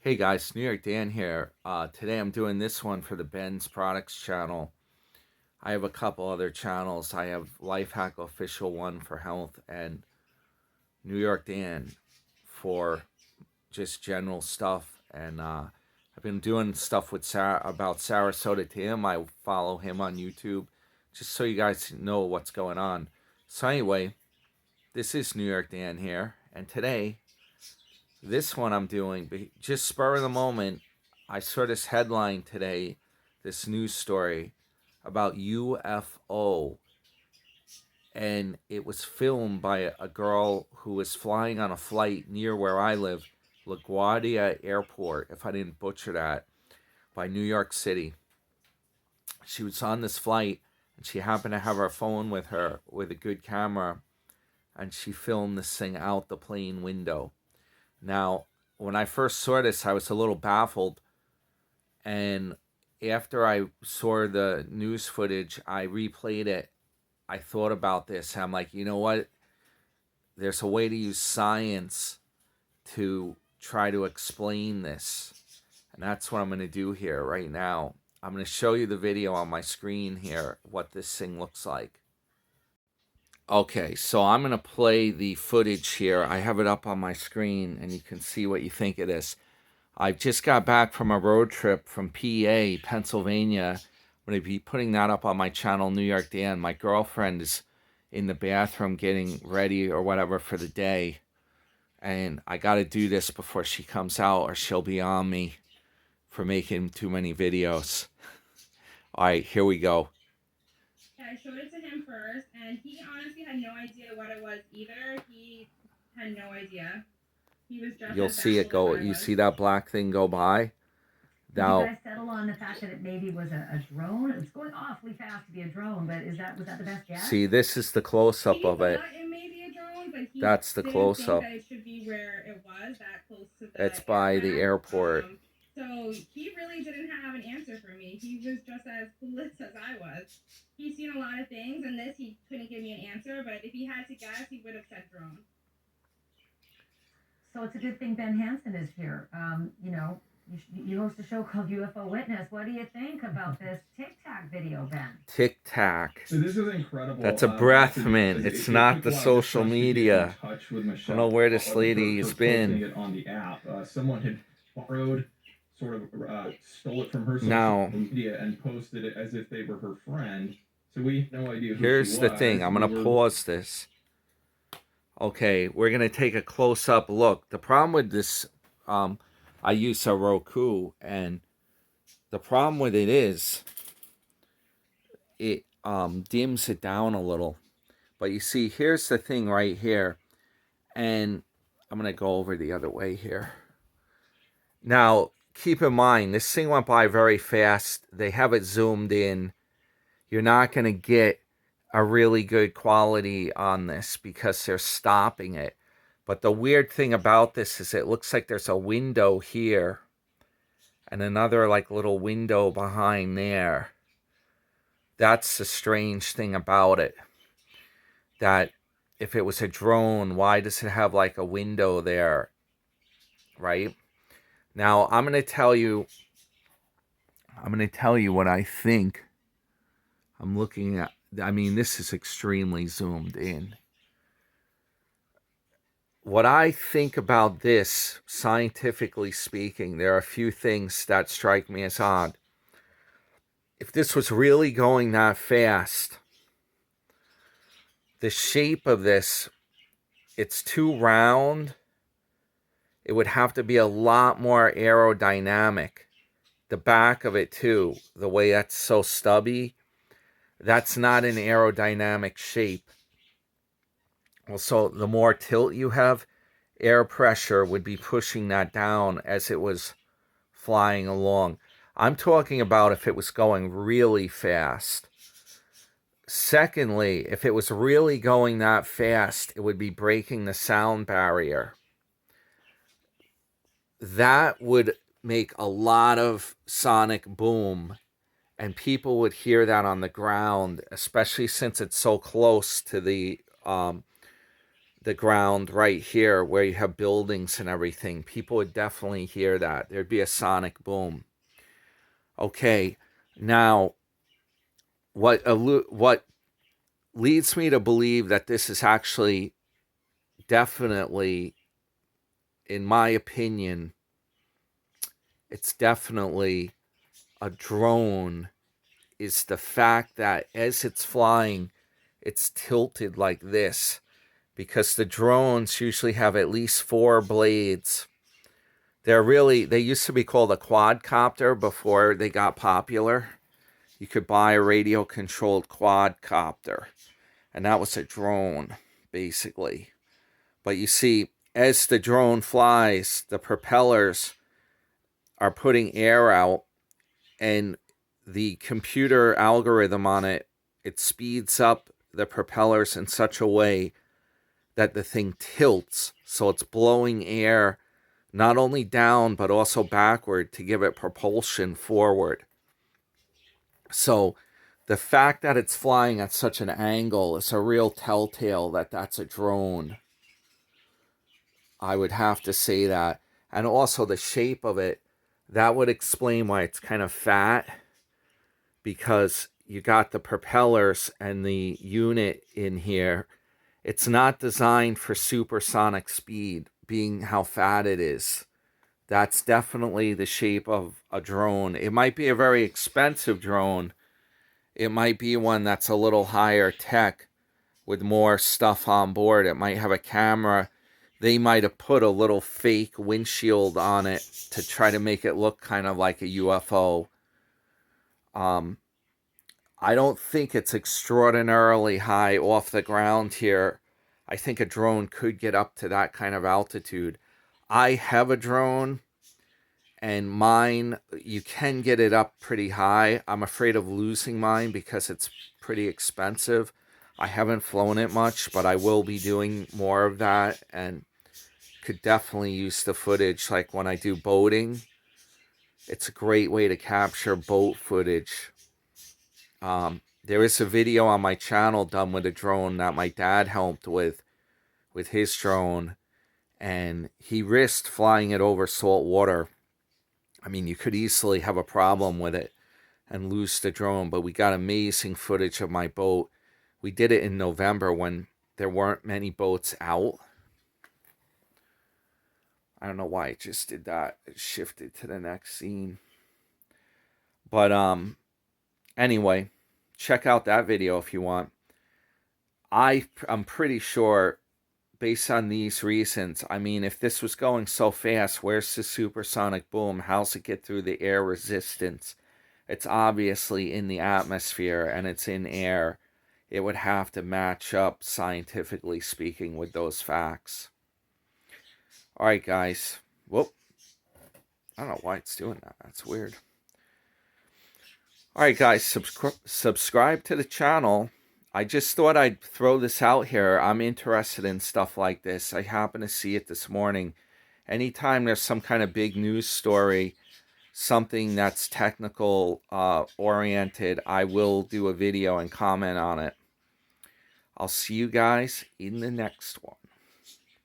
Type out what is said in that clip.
Hey guys, New York Dan here. Today I'm doing this one for the Ben's Products channel. I have a couple other channels. I have Life Hack Official one for health and New York Dan for just general stuff. And I've been doing stuff with about Sarasota Tim. I follow him on YouTube just so you guys know what's going on. So anyway, this is New York Dan here. And today this one I'm doing, just spur of the moment, I saw this headline today, this news story about UFO, and it was filmed by a girl who was flying on a flight near where I live, LaGuardia Airport, if I didn't butcher that, by New York City. She was on this flight, and she happened to have her phone with her with a good camera, and she filmed this thing out the plane window. Now, when I first saw this, I was a little baffled. And after I saw the news footage, I replayed it. I thought about this. I'm like, you know what? There's a way to use science to try to explain this. And that's what I'm going to do here right now. I'm going to show you the video on my screen here, what this thing looks like. Okay, so I'm going to play the footage here. I have it up on my screen, and you can see what you think of this. I've just got back from a road trip from PA, Pennsylvania. I'm going to be putting that up on my channel, New York Dan. My girlfriend is in the bathroom getting ready or whatever for the day. And I got to do this before she comes out or she'll be on me for making too many videos. All right, here we go. I showed it to him first, and he honestly had no idea what it was either. He had no idea. He was just You'll as see it baffled as go. I You was. see that black thing go by? Did you guys settle on the fact that it maybe was a drone? It's going awfully fast to be a drone, but was that the best guess? See, this is the close-up of it. It may be a drone, but he That's the didn't close-up. think that it should be where it was, that close to the It's by aircraft. the airport. So he really didn't have an answer for me. He was just as clueless as I was. He's seen a lot of things, and this he couldn't give me an answer, but if he had to guess, he would have said drone. So it's a good thing Ben Hansen is here. You host a show called UFO Witness. What do you think about this Tic Tac video, Ben? Tic Tac. So this is incredible. That's a breath mint. It's not the social media. I don't know where this lady has been. It on the app. Someone had borrowed, sort of stole it from her social media and posted it as if they were her friend. So we have no idea who Here's she the was. thing. I'm going to pause this. Okay, we're going to take a close-up look. The problem with this, I use a Roku, and the problem with it is it dims it down a little. But you see, here's the thing right here. And I'm going to go over the other way here. Now, keep in mind, this thing went by very fast. They have it zoomed in. You're not going to get a really good quality on this because they're stopping it. But the weird thing about this is it looks like there's a window here and another like little window behind there. That's the strange thing about it. That if it was a drone, why does it have like a window there? Right? Now, I'm going to tell you what I think. I'm looking at, I mean, this is extremely zoomed in. What I think about this, scientifically speaking, there are a few things that strike me as odd. If this was really going that fast, the shape of this, it's too round. It would have to be a lot more aerodynamic. The back of it too, the way that's so stubby, that's not an aerodynamic shape. Also, the more tilt you have, air pressure would be pushing that down as it was flying along. I'm talking about if it was going really fast. Secondly, if it was really going that fast, it would be breaking the sound barrier. That would make a lot of sonic boom, and people would hear that on the ground, especially since it's so close to the the ground right here where you have buildings and everything, people would definitely hear that. There'd be a sonic boom. Okay, now what leads me to believe that this is actually definitely, in my opinion, it's definitely a drone, is the fact that as it's flying, it's tilted like this, because the drones usually have at least 4 blades. They used to be called a quadcopter before they got popular. You could buy a radio controlled quadcopter, and that was a drone, basically. But you see, as the drone flies, the propellers are putting air out, and the computer algorithm on it, it speeds up the propellers in such a way that the thing tilts. So it's blowing air not only down, but also backward to give it propulsion forward. So the fact that it's flying at such an angle is a real telltale that that's a drone. I would have to say that. And also the shape of it, that would explain why it's kind of fat, because you got the propellers and the unit in here. It's not designed for supersonic speed, being how fat it is. That's definitely the shape of a drone. It might be a very expensive drone. It might be one that's a little higher tech with more stuff on board. It might have a camera. They might have put a little fake windshield on it to try to make it look kind of like a UFO. I don't think it's extraordinarily high off the ground here. I think a drone could get up to that kind of altitude. I have a drone, and mine, you can get it up pretty high. I'm afraid of losing mine because it's pretty expensive. I haven't flown it much, but I will be doing more of that, and could definitely use the footage. Like when I do boating, it's a great way to capture boat footage. There is a video on my channel done with a drone that my dad helped with his drone, and he risked flying it over salt water. I mean, you could easily have a problem with it and lose the drone, but we got amazing footage of my boat. We did it in November when there weren't many boats out. I don't know why it just did that. It shifted to the next scene. But anyway, check out that video if you want. I'm pretty sure, based on these reasons, I mean, if this was going so fast, where's the supersonic boom? How's it get through the air resistance? It's obviously in the atmosphere and it's in air. It would have to match up, scientifically speaking, with those facts. All right, guys. Whoop. I don't know why it's doing that. That's weird. All right, guys. Subscribe to the channel. I just thought I'd throw this out here. I'm interested in stuff like this. I happened to see it this morning. Anytime there's some kind of big news story, something that's technical oriented, I will do a video and comment on it. I'll see you guys in the next one.